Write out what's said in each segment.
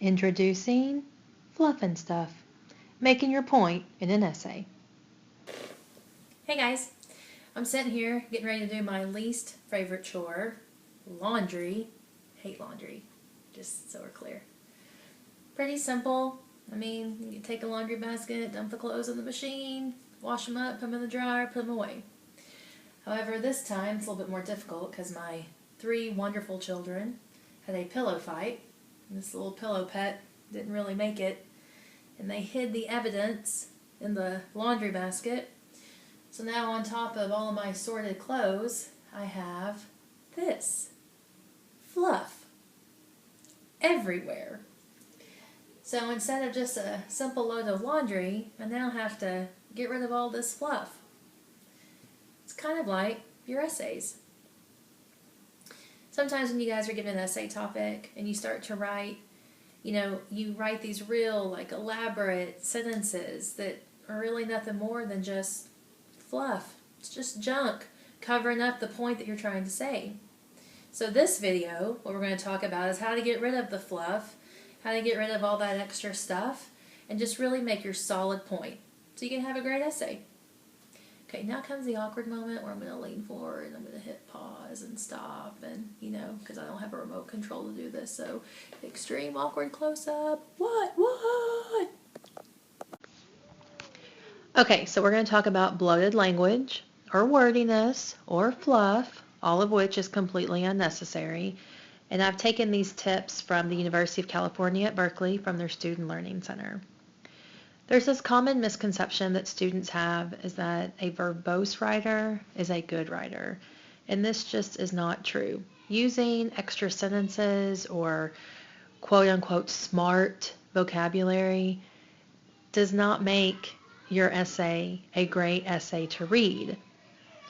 Introducing Fluff and Stuff, making your point in an essay. Hey guys, I'm sitting here getting ready to do my least favorite chore, laundry. Hate laundry, just so we're clear. Pretty simple. I mean, you can take a laundry basket, dump the clothes in the machine, wash them up, put them in the dryer, put them away. However, this time it's a little bit more difficult because my 3 wonderful children had a pillow fight. And this little pillow pet didn't really make it, and they hid the evidence in the laundry basket. So now on top of all of my sorted clothes, I have this fluff everywhere. So instead of just a simple load of laundry, I now have to get rid of all this fluff. It's kind of like your essays. Sometimes when you guys are given an essay topic and you start to write, you write these real elaborate sentences that are really nothing more than just fluff. It's just junk covering up the point that you're trying to say. So this video, what we're going to talk about is how to get rid of the fluff, how to get rid of all that extra stuff, and just really make your solid point so you can have a great essay. Okay, now comes the awkward moment where I'm going to lean forward and I'm going to hit pause and stop, and because I don't have a remote control to do this, so extreme awkward close-up. What? Okay, so we're going to talk about bloated language, or wordiness, or fluff, all of which is completely unnecessary. And I've taken these tips from the University of California at Berkeley from their Student Learning Center. There's this common misconception that students have is that a verbose writer is a good writer. And this just is not true. Using extra sentences or quote-unquote smart vocabulary does not make your essay a great essay to read.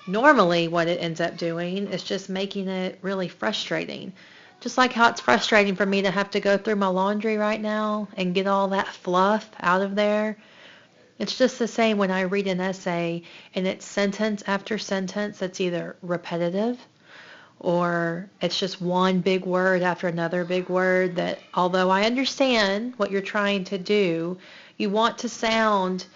Normally what it ends up doing is just making it really frustrating. Just like how it's frustrating for me to have to go through my laundry right now and get all that fluff out of there. It's just the same when I read an essay and it's sentence after sentence that's either repetitive or it's just one big word after another big word that, although I understand what you're trying to do, you want to sound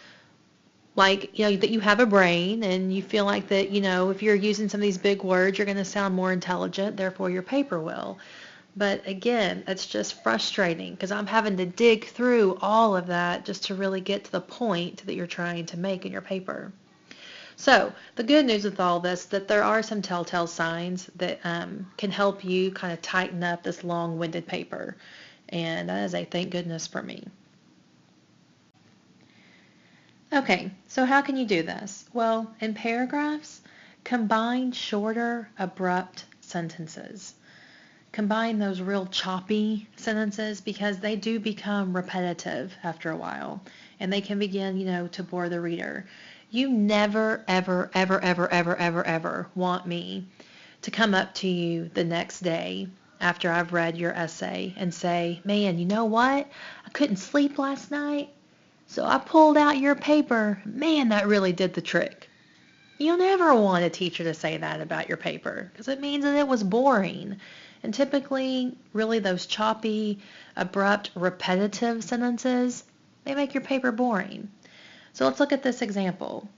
like, that you have a brain and you feel like that, if you're using some of these big words, you're going to sound more intelligent, therefore your paper will. But again, it's just frustrating because I'm having to dig through all of that just to really get to the point that you're trying to make in your paper. So the good news with all this, that there are some telltale signs that can help you kind of tighten up this long-winded paper. And that is a thank goodness for me. Okay, so how can you do this? Well, in paragraphs, combine shorter, abrupt sentences. Combine those real choppy sentences because they do become repetitive after a while, and they can begin, to bore the reader. You never, ever, ever, ever, ever, ever, ever want me to come up to you the next day after I've read your essay and say, man, you know what? I couldn't sleep last night. So I pulled out your paper. Man, that really did the trick. You'll never want a teacher to say that about your paper because it means that it was boring. And typically, really those choppy, abrupt, repetitive sentences, they make your paper boring. So let's look at this example.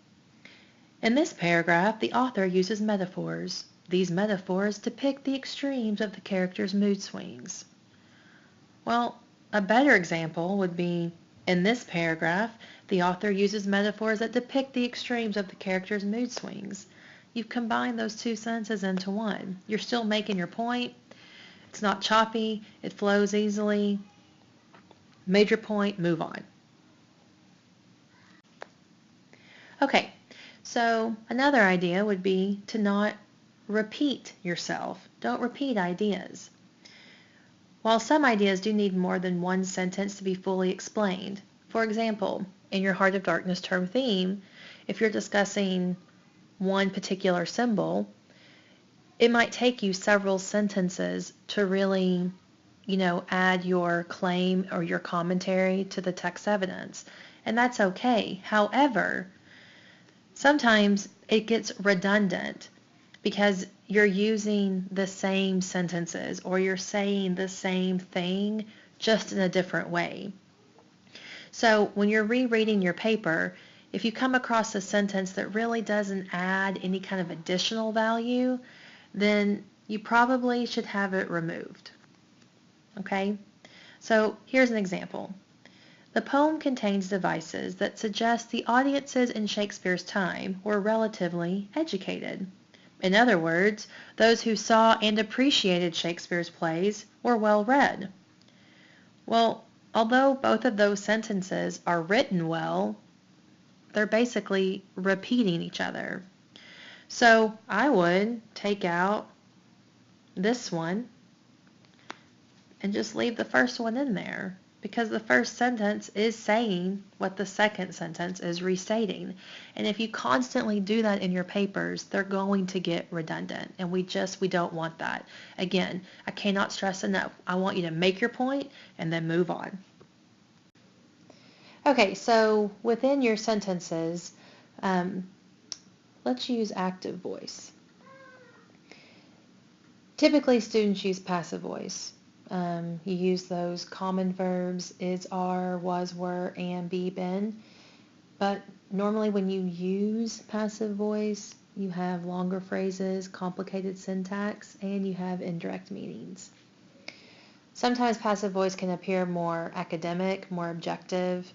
In this paragraph, the author uses metaphors. These metaphors depict the extremes of the character's mood swings. Well, a better example would be, in this paragraph, the author uses metaphors that depict the extremes of the character's mood swings. You've combined those two sentences into one. You're still making your point. It's not choppy. It flows easily. Made your point, move on. Okay, so another idea would be to not repeat yourself. Don't repeat ideas. While some ideas do need more than one sentence to be fully explained, for example, in your Heart of Darkness term theme, if you're discussing one particular symbol, it might take you several sentences to really, add your claim or your commentary to the text evidence, and that's okay. However, sometimes it gets redundant because you're using the same sentences or you're saying the same thing just in a different way. So when you're rereading your paper, if you come across a sentence that really doesn't add any kind of additional value, then you probably should have it removed. Okay? So here's an example. The poem contains devices that suggest the audiences in Shakespeare's time were relatively educated. In other words, those who saw and appreciated Shakespeare's plays were well read. Well, although both of those sentences are written well, they're basically repeating each other. So I would take out this one and just leave the first one in there, because the first sentence is saying what the second sentence is restating. And if you constantly do that in your papers, they're going to get redundant, and we don't want that. Again, I cannot stress enough. I want you to make your point and then move on. Okay, so within your sentences, let's use active voice. Typically, students use passive voice. You use those common verbs, is, are, was, were, and, be, been. But normally when you use passive voice, you have longer phrases, complicated syntax, and you have indirect meanings. Sometimes passive voice can appear more academic, more objective.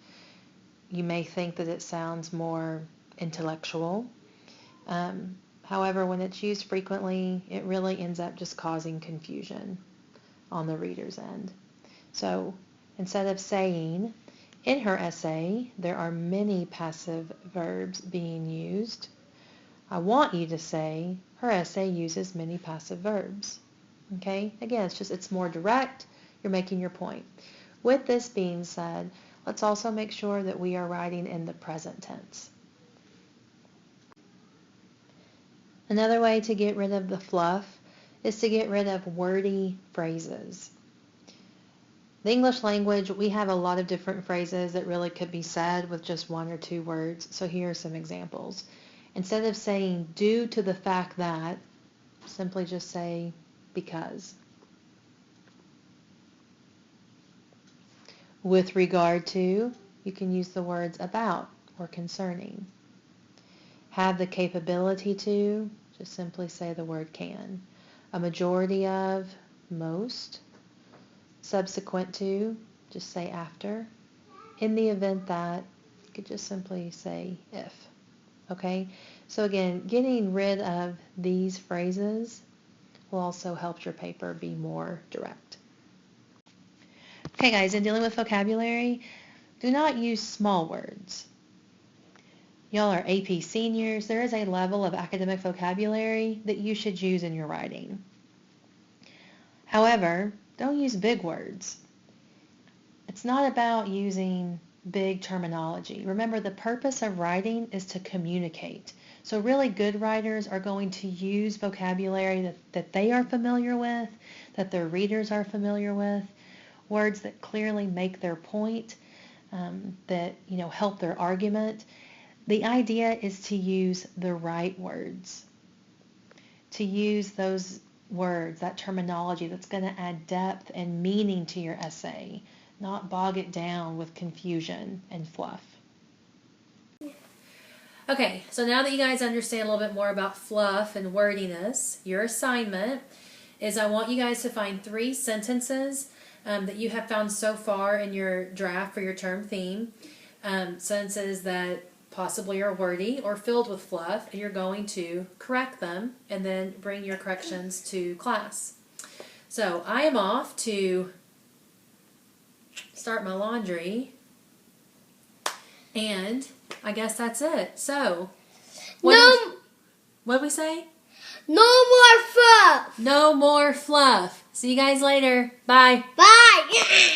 You may think that it sounds more intellectual. However, when it's used frequently, it really ends up just causing confusion on the reader's end. So instead of saying, in her essay, there are many passive verbs being used, I want you to say, her essay uses many passive verbs. Okay? Again, it's more direct. You're making your point. With this being said, let's also make sure that we are writing in the present tense. Another way to get rid of the fluff is to get rid of wordy phrases. The English language, we have a lot of different phrases that really could be said with just one or two words. So here are some examples. Instead of saying due to the fact that, simply just say because. With regard to, you can use the words about or concerning. Have the capability to, just simply say the word can. A majority of, most. Subsequent to, just say after. In the event that, you could just simply say if. Okay? So again, getting rid of these phrases will also help your paper be more direct. Okay guys, in dealing with vocabulary, do not use small words. Y'all are AP seniors. There is a level of academic vocabulary that you should use in your writing. However, don't use big words. It's not about using big terminology. Remember, the purpose of writing is to communicate. So really good writers are going to use vocabulary that they are familiar with, that their readers are familiar with, words that clearly make their point, that help their argument. The idea is to use the right words, to use those words, that terminology that's going to add depth and meaning to your essay, not bog it down with confusion and fluff. Okay, so now that you guys understand a little bit more about fluff and wordiness, your assignment is I want you guys to find 3 sentences that you have found so far in your draft for your term theme, sentences that possibly are wordy or filled with fluff, and you're going to correct them and then bring your corrections to class. So I am off to start my laundry, and I guess that's it. So, what did we say? No more fluff. No more fluff. See you guys later. Bye. Bye.